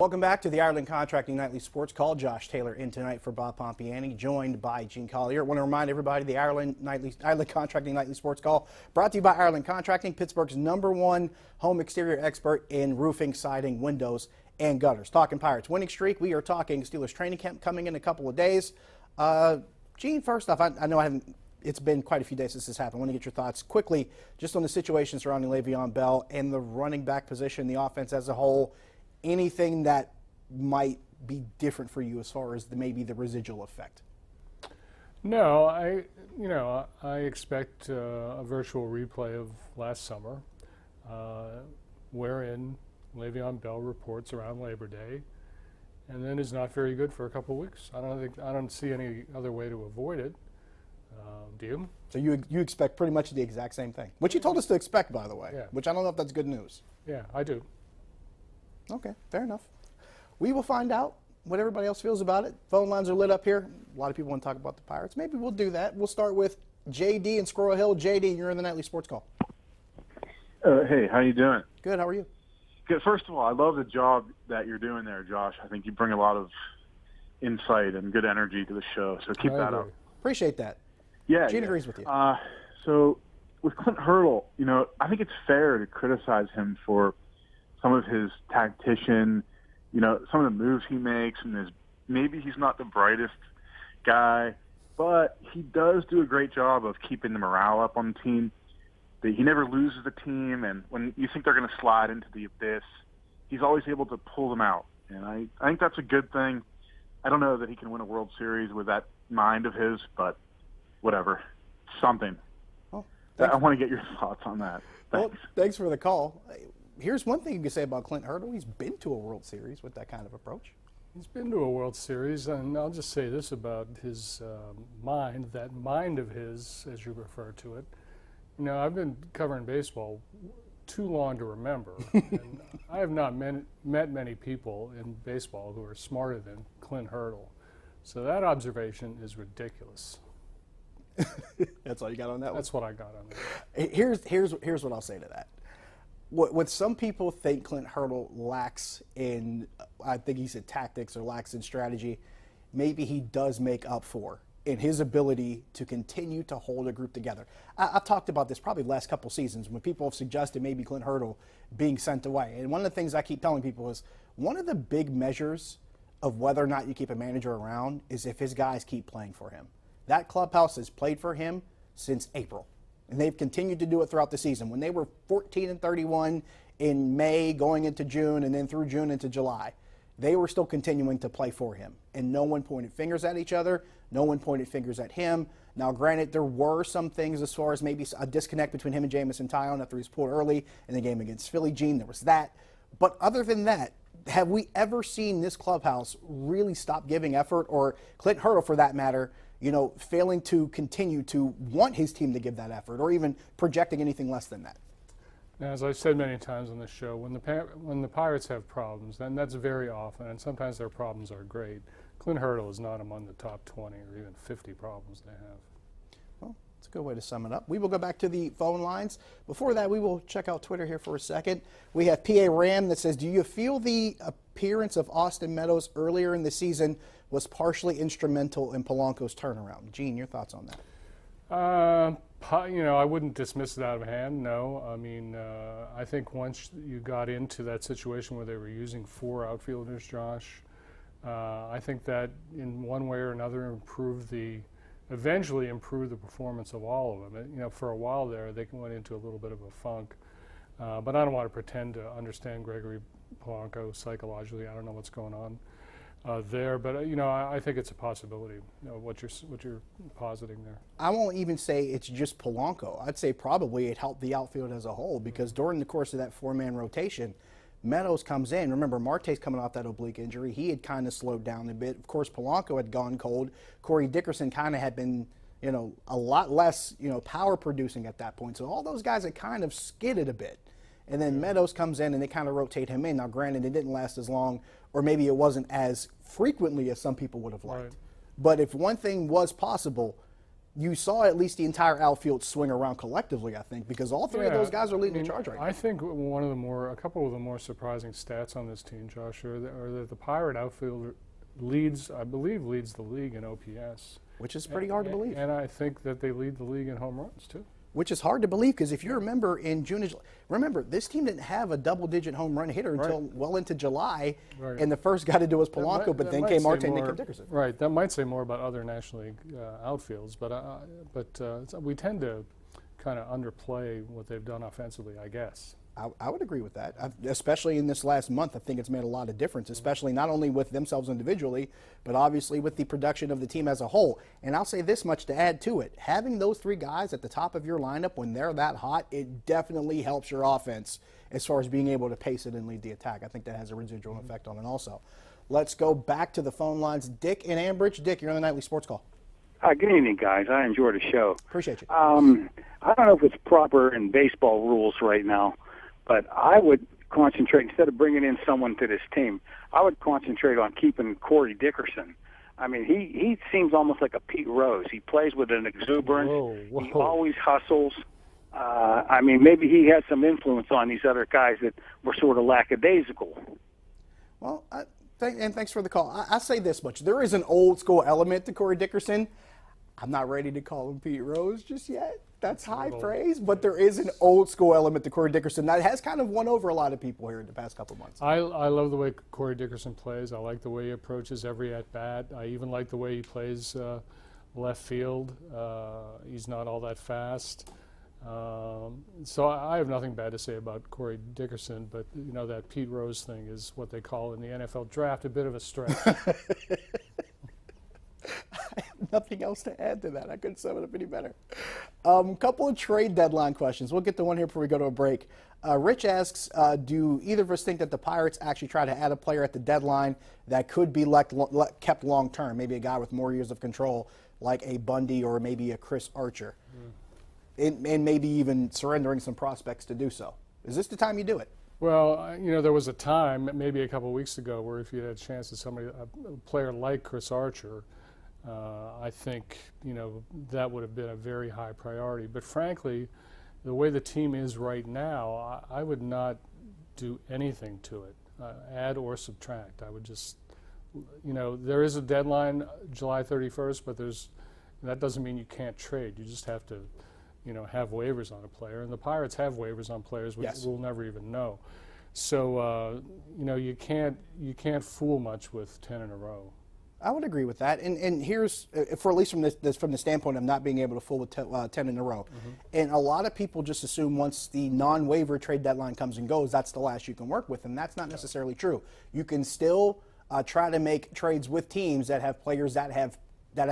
Welcome back to the Ireland Contracting Nightly Sports Call. Josh Taylor in tonight for Bob Pompiani, joined by Gene Collier. I want to remind everybody the Ireland Contracting Nightly Sports Call brought to you by Ireland Contracting, Pittsburgh's #1 home exterior expert in roofing, siding, windows, and gutters. Talking Pirates winning streak. We are talking Steelers training camp coming in a couple of days. Gene, first off, I know it's been quite a few days since this happened. I want to get your thoughts quickly just on the situation surrounding Le'Veon Bell and the running back position, the offense as a whole. Anything that might be different for you as far as maybe the residual effect? No, I expect a virtual replay of last summer, wherein Le'Veon Bell reports around Labor Day, and then is not very good for a couple of weeks. I don't see any other way to avoid it. Do you? So you expect pretty much the exact same thing, which you told us to expect, by the way. Yeah. Which I don't know if that's good news. Yeah, I do. Okay, fair enough. We will find out what everybody else feels about it. Phone lines are lit up here. A lot of people want to talk about the Pirates. Maybe we'll do that. We'll start with JD in Squirrel Hill. JD, you're in the Nightly Sports Call. Hey, how you doing? Good, how are you? Good. First of all, I love the job that you're doing there, Josh. I think you bring a lot of insight and good energy to the show, so keep that up. Appreciate that. Yeah. Gene agrees with you. So with Clint Hurdle, I think it's fair to criticize him for some of his tactician, some of the moves he makes, and maybe he's not the brightest guy, but he does do a great job of keeping the morale up on the team. He never loses the team, and when you think they're going to slide into the abyss, he's always able to pull them out, and I think that's a good thing. I don't know that he can win a World Series with that mind of his, but whatever, something. Well, I want to get your thoughts on that. Thanks. Well, thanks for the call. Here's one thing you can say about Clint Hurdle. He's been to a World Series with that kind of approach. He's been to a World Series, and I'll just say this about his mind, that mind of his, as you refer to it. I've been covering baseball too long to remember, and I have not met many people in baseball who are smarter than Clint Hurdle. So that observation is ridiculous. That's all you got on that one? That's what I got on that. Here's what I'll say to that. What some people think Clint Hurdle lacks in, I think he said tactics or lacks in strategy, maybe he does make up for in his ability to continue to hold a group together. I've talked about this probably the last couple seasons when people have suggested maybe Clint Hurdle being sent away. And one of the things I keep telling people is one of the big measures of whether or not you keep a manager around is if his guys keep playing for him. That clubhouse has played for him since April. And they've continued to do it throughout the season. When they were 14-31 in May, going into June, and then through June into July, they were still continuing to play for him. And no one pointed fingers at each other. No one pointed fingers at him. Now, granted, there were some things as far as maybe a disconnect between him and Jamison Tyone after he was pulled early in the game against Philly. Gene, there was that. But other than that, have we ever seen this clubhouse really stop giving effort, or Clint Hurdle, for that matter, failing to continue to want his team to give that effort, or even projecting anything less than that? Now, as I've said many times on the show, when the Pirates have problems, then that's very often, and sometimes their problems are great. Clint Hurdle is not among the top 20 or even 50 problems they have. Well, that's a good way to sum it up. We will go back to the phone lines. Before that, we will check out Twitter here for a second. We have PA Ram that says, do you feel the appearance of Austin Meadows earlier in the season was partially instrumental in Polanco's turnaround? Gene, your thoughts on that? I wouldn't dismiss it out of hand, no. I mean, I think once you got into that situation where they were using 4 outfielders, Josh, I think that in one way or another eventually improved the performance of all of them. For a while there, they went into a little bit of a funk. But I don't want to pretend to understand Gregory Polanco psychologically. I don't know what's going on there, but I think it's a possibility. What you're positing there. I won't even say it's just Polanco. I'd say probably it helped the outfield as a whole, because during the course of that 4-man rotation, Meadows comes in. Remember, Marte's coming off that oblique injury. He had kind of slowed down a bit. Of course, Polanco had gone cold. Corey Dickerson kind of had been, a lot less, power producing at that point. So all those guys had kind of skidded a bit. And then Meadows comes in and they kind of rotate him in. Now, granted, it didn't last as long, or maybe it wasn't as frequently as some people would have liked. Right. But if one thing was possible, you saw at least the entire outfield swing around collectively, I think, because all three of those guys are leading the charge right now. I think a couple of the more surprising stats on this team, Josh, are that the Pirate outfielder I believe leads the league in OPS. Which is pretty hard to believe. And I think that they lead the league in home runs, too. Which is hard to believe, because if you remember in June, remember, this team didn't have a double-digit home run hitter until well into July, and the first guy to do was Polanco, but then came Marte and Nick Dickerson. Right, that might say more about other National League outfields, but we tend to kind of underplay what they've done offensively, I guess. I would agree with that, especially in this last month. I think it's made a lot of difference, especially not only with themselves individually, but obviously with the production of the team as a whole. And I'll say this much to add to it. Having those three guys at the top of your lineup when they're that hot, it definitely helps your offense as far as being able to pace it and lead the attack. I think that has a residual effect on it also. Let's go back to the phone lines. Dick in Ambridge. Dick, you're on the Nightly Sports Call. Hi, good evening, guys. I enjoy the show. Appreciate you. I don't know if it's proper in baseball rules right now, but I would concentrate, instead of bringing in someone to this team, I would concentrate on keeping Corey Dickerson. I mean, he seems almost like a Pete Rose. He plays with an exuberance. Whoa. He always hustles. I mean, maybe he has some influence on these other guys that were sort of lackadaisical. Well, thanks for the call. I say this much. There is an old-school element to Corey Dickerson. I'm not ready to call him Pete Rose just yet. That's high praise, but there is an old-school element to Corey Dickerson that has kind of won over a lot of people here in the past couple months. I love the way Corey Dickerson plays. I like the way he approaches every at-bat. I even like the way he plays left field. He's not all that fast. So I have nothing bad to say about Corey Dickerson, but you know, that Pete Rose thing is what they call in the NFL draft a bit of a stretch. I have nothing else to add to that. I couldn't sum it up any better. Couple of trade deadline questions. We'll get to one here before we go to a break. Rich asks, do either of us think that the Pirates actually try to add a player at the deadline that could be kept long-term, maybe a guy with more years of control, like a Bundy or maybe a Chris Archer, and maybe even surrendering some prospects to do so? Is this the time you do it? Well, you know, there was a time, maybe a couple of weeks ago, where if you had a chance to a player like Chris Archer, I think, you know, that would have been a very high priority. But frankly, the way the team is right now, I would not do anything to it, add or subtract. I would just, you know, there is a deadline, July 31st, but that doesn't mean you can't trade. You just have to, you know, have waivers on a player. And the Pirates have waivers on players, which we'll never even know. So, you know, you can't fool much with 10 in a row. I would agree with that, and here's, for at least from the standpoint of not being able to fool with 10 in a row. And a lot of people just assume once the non-waiver trade deadline comes and goes, that's the last you can work with, and that's not necessarily true. You can still try to make trades with teams that have players that have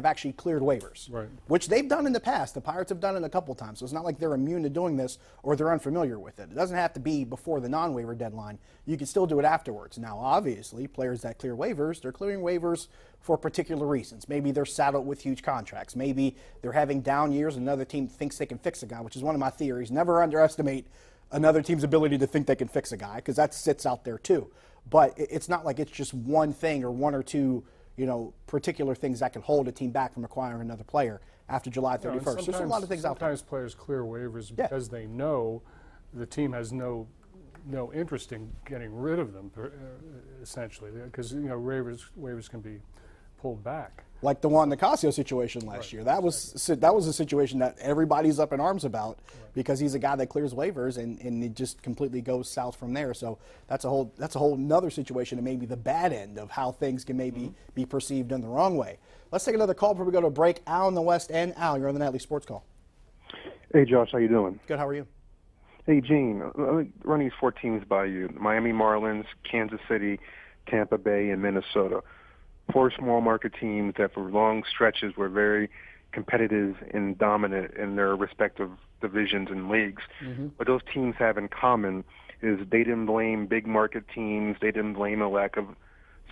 actually cleared waivers, which they've done in the past. The Pirates have done it a couple times, so it's not like they're immune to doing this or they're unfamiliar with it. It doesn't have to be before the non-waiver deadline. You can still do it afterwards. Now, obviously, players that clear waivers, they're clearing waivers for particular reasons. Maybe they're saddled with huge contracts. Maybe they're having down years and another team thinks they can fix a guy, which is one of my theories. Never underestimate another team's ability to think they can fix a guy, because that sits out there too. But it's not like it's just one thing or one or two, you know, particular things that can hold a team back from acquiring another player after July 31st. There's a lot of things out there. Sometimes players clear waivers because they know the team has no interest in getting rid of them, essentially, because, you know, waivers can be pulled back. Like the Juan Nicasio situation last year. That was a situation that everybody's up in arms about, because he's a guy that clears waivers and it just completely goes south from there. So that's a whole another situation, and maybe the bad end of how things can maybe be perceived in the wrong way. Let's take another call before we go to a break. Al in the West End. Al, you're on the Nightly Sports Call. Hey, Josh, how you doing? Good. How are you? Hey, Gene. Run these 4 teams by you: Miami Marlins, Kansas City, Tampa Bay, and Minnesota. 4 small market teams that for long stretches were very competitive and dominant in their respective divisions and leagues. What those teams have in common is they didn't blame big market teams, they didn't blame a lack of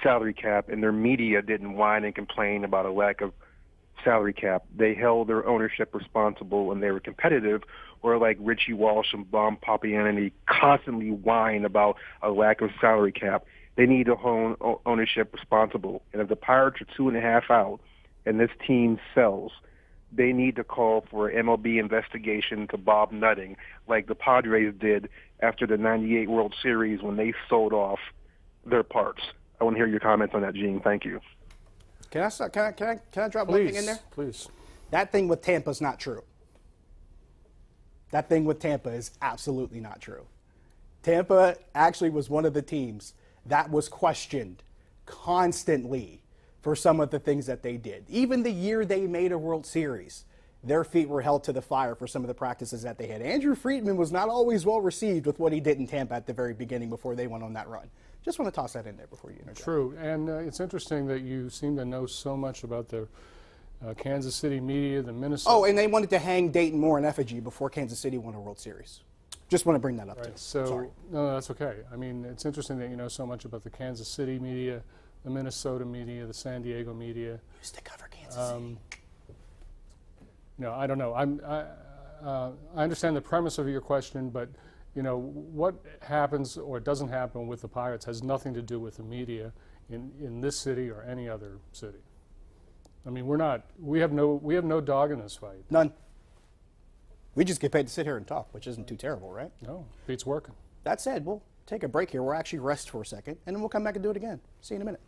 salary cap, and their media didn't whine and complain about a lack of salary cap. They held their ownership responsible and they were competitive, or like Richie Walsh and Bob Papianini constantly whine about a lack of salary cap. They need to hold ownership responsible. And if the Pirates are 2.5 out and this team sells, they need to call for an MLB investigation to Bob Nutting, like the Padres did after the '98 World Series when they sold off their parts. I want to hear your comments on that, Gene. Thank you. Can I drop one thing in there? Please. That thing with Tampa is not true. That thing with Tampa is absolutely not true. Tampa actually was one of the teams that was questioned constantly for some of the things that they did. Even the year they made a World Series, their feet were held to the fire for some of the practices that they had. Andrew Friedman was not always well received with what he did in Tampa at the very beginning before they went on that run. Just want to toss that in there before you interject. True, and it's interesting that you seem to know so much about the Kansas City media, the Minnesota. Oh, and they wanted to hang Dayton Moore in effigy before Kansas City won a World Series. Just want to bring that up too. So, sorry. No, that's okay. I mean, it's interesting that you know so much about the Kansas City media, the Minnesota media, the San Diego media. Used to cover Kansas City. No, I don't know. I understand the premise of your question, but you know what happens or doesn't happen with the Pirates has nothing to do with the media in this city or any other city. I mean, we have no dog in this fight. None. We just get paid to sit here and talk, which isn't too terrible, right? No, beats working. That said, we'll take a break here. We'll actually rest for a second, and then we'll come back and do it again. See you in a minute.